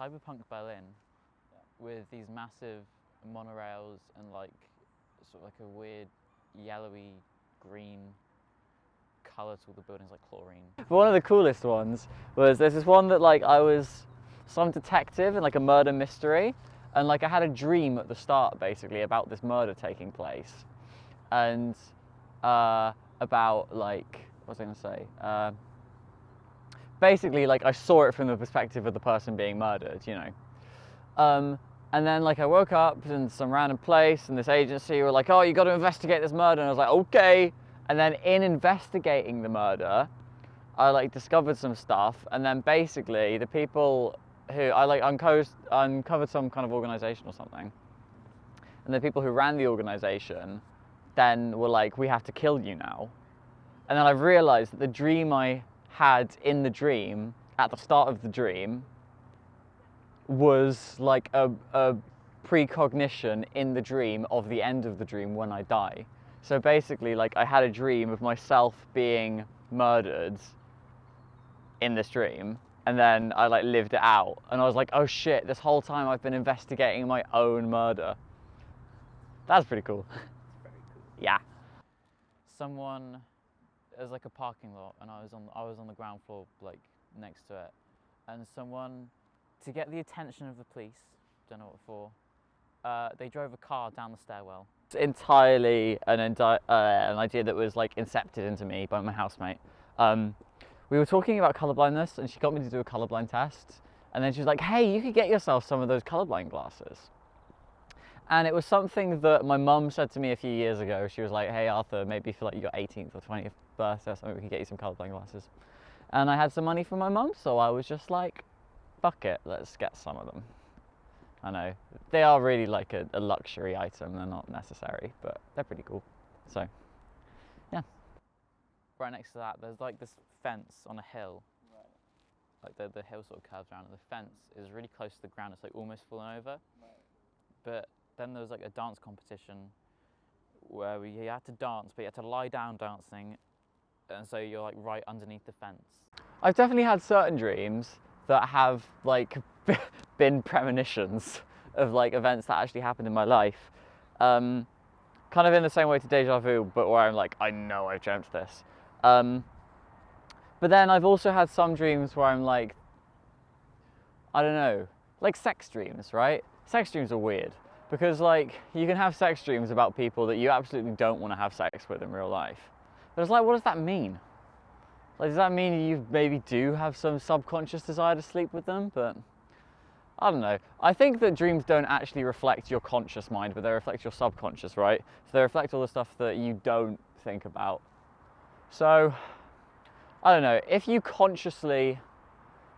cyberpunk Berlin with these massive monorails and like sort of like a weird yellowy green colour to all the buildings, like chlorine. But one of the coolest ones was there's this one that like I was some detective in like a murder mystery, and like I had a dream at the start basically about this murder taking place, and about like, what was I going to say? Basically like I saw it from the perspective of the person being murdered, you know. And then like I woke up in some random place and this agency were like, oh, you got to investigate this murder, and I was like, okay. And then in investigating the murder, I like discovered some stuff, and then basically the people who I like uncovered some kind of organization or something, and the people who ran the organization then were like, we have to kill you now. And then I realized that the dream I had in the dream at the start of the dream was like a precognition in the dream of the end of the dream when I die. So basically, like, I had a dream of myself being murdered in this dream, and then I like lived it out, and I was like, oh shit, this whole time I've been investigating my own murder. That's pretty cool. Very cool. Yeah. Someone, it was like a parking lot, and I was on the ground floor, like next to it, and someone, to get the attention of the police, don't know what for, they drove a car down the stairwell. It's entirely an idea that was like incepted into me by my housemate. We were talking about colourblindness, and she got me to do a colourblind test, and then she was like, hey, you could get yourself some of those colourblind glasses. And it was something that my mum said to me a few years ago. She was like, hey Arthur, maybe for like your 18th or 20th birthday or something, we could get you some colourblind glasses. And I had some money from my mum, so I was just like, fuck it, let's get some of them. I know, they are really like a luxury item, they're not necessary, but they're pretty cool, so, yeah. Right next to that, there's like this fence on a hill. Right. Like the hill sort of curves around, and the fence is really close to the ground, it's like almost fallen over. Right. But then there was like a dance competition where you had to dance, but you had to lie down dancing, and so you're like right underneath the fence. I've definitely had certain dreams that have like been premonitions of like events that actually happened in my life. Kind of in the same way to deja vu, but where I'm like, I know I've dreamt this. But then I've also had some dreams where I'm like, I don't know, like sex dreams, right? Sex dreams are weird because like you can have sex dreams about people that you absolutely don't want to have sex with in real life. But it's like, what does that mean? Like, does that mean you maybe do have some subconscious desire to sleep with them? But I don't know. I think that dreams don't actually reflect your conscious mind, but they reflect your subconscious, right? So they reflect all the stuff that you don't think about. So, I don't know. If you consciously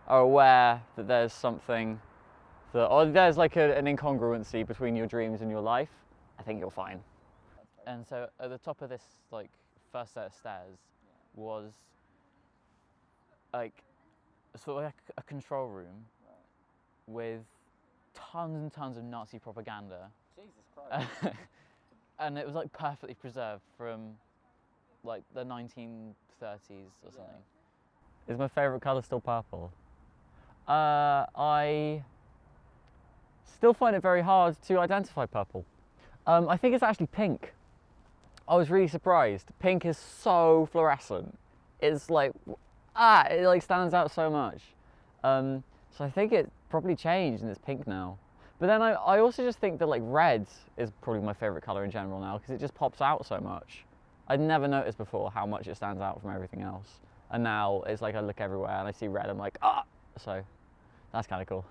are aware that there's something that, or there's like an incongruency between your dreams and your life, I think you're fine. And so at the top of this like first set of stairs was like sort of like a control room with tons and tons of Nazi propaganda. Jesus Christ. And it was like perfectly preserved from like the 1930s or something. Is my favourite colour still purple? I still find it very hard to identify purple. I think it's actually pink. I was really surprised. Pink is so fluorescent. It's like, it like stands out so much. So I think it probably changed and it's pink now. But then I also just think that like red is probably my favourite colour in general now because it just pops out so much. I'd never noticed before how much it stands out from everything else. And now it's like I look everywhere and I see red, I'm like, ah! So that's kind of cool.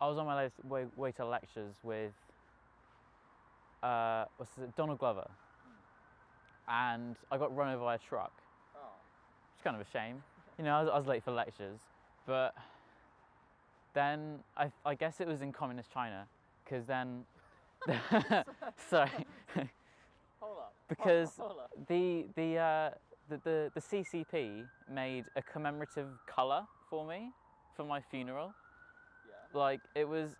I was on my way to lectures with Donald Glover, and I got run over by a truck. Oh. It's kind of a shame. You know, I was late for lectures, but then I guess it was in communist China, because then, sorry, Hold up. because Hold up. the CCP made a commemorative colour for me for my funeral. Yeah. Like it was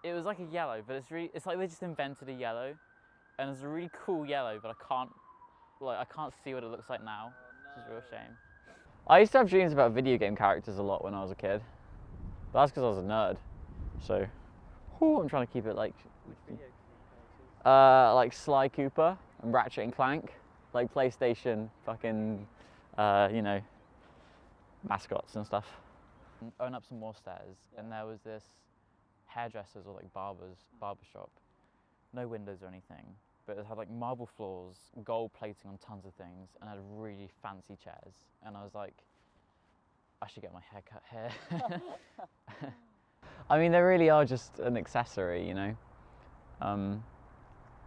like a yellow, but it's like they just invented a yellow, and it's a really cool yellow, but I can't see what it looks like now. Oh, no. Which is a real shame. I used to have dreams about video game characters a lot when I was a kid. But that's because I was a nerd. So, I'm trying to keep it like, Which video game characters? like Sly Cooper and Ratchet and Clank, like PlayStation, fucking, you know, mascots and stuff. I went up some more stairs, and there was this hairdressers or like barber shop. No windows or anything, but it had like marble floors, gold plating on tons of things, and had really fancy chairs. And I was like, I should get my hair cut here. I mean, they really are just an accessory, you know? And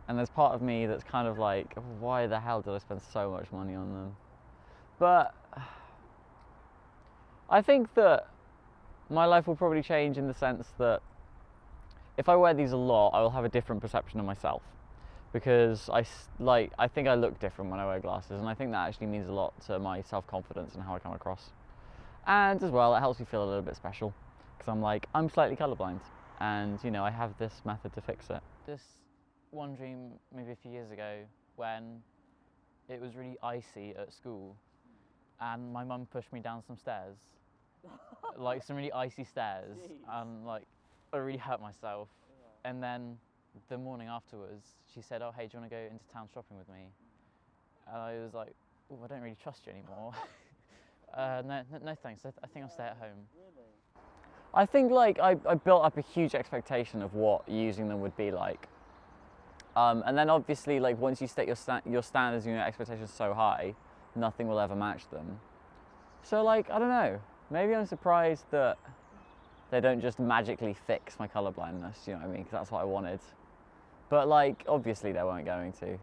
there's part of me that's kind of like, why the hell did I spend so much money on them? But I think that my life will probably change in the sense that if I wear these a lot, I will have a different perception of myself, because I think I look different when I wear glasses, and I think that actually means a lot to my self-confidence and how I come across. And as well, it helps me feel a little bit special, because I'm slightly colourblind, and you know, I have this method to fix it. This one dream maybe a few years ago when it was really icy at school, and my mum pushed me down some stairs, like some really icy stairs. Jeez. And like I really hurt myself. Yeah. And then the morning afterwards, she said, "Oh, hey, do you want to go into town shopping with me?" And I was like, "Oh, I don't really trust you anymore." No thanks. I think I'll stay at home. Really? I think like I built up a huge expectation of what using them would be like. And then obviously, like once you set your standards and your expectations so high, nothing will ever match them. So like, I don't know, maybe I'm surprised that they don't just magically fix my colour blindness, you know what I mean, because that's what I wanted. But like, obviously they weren't going to.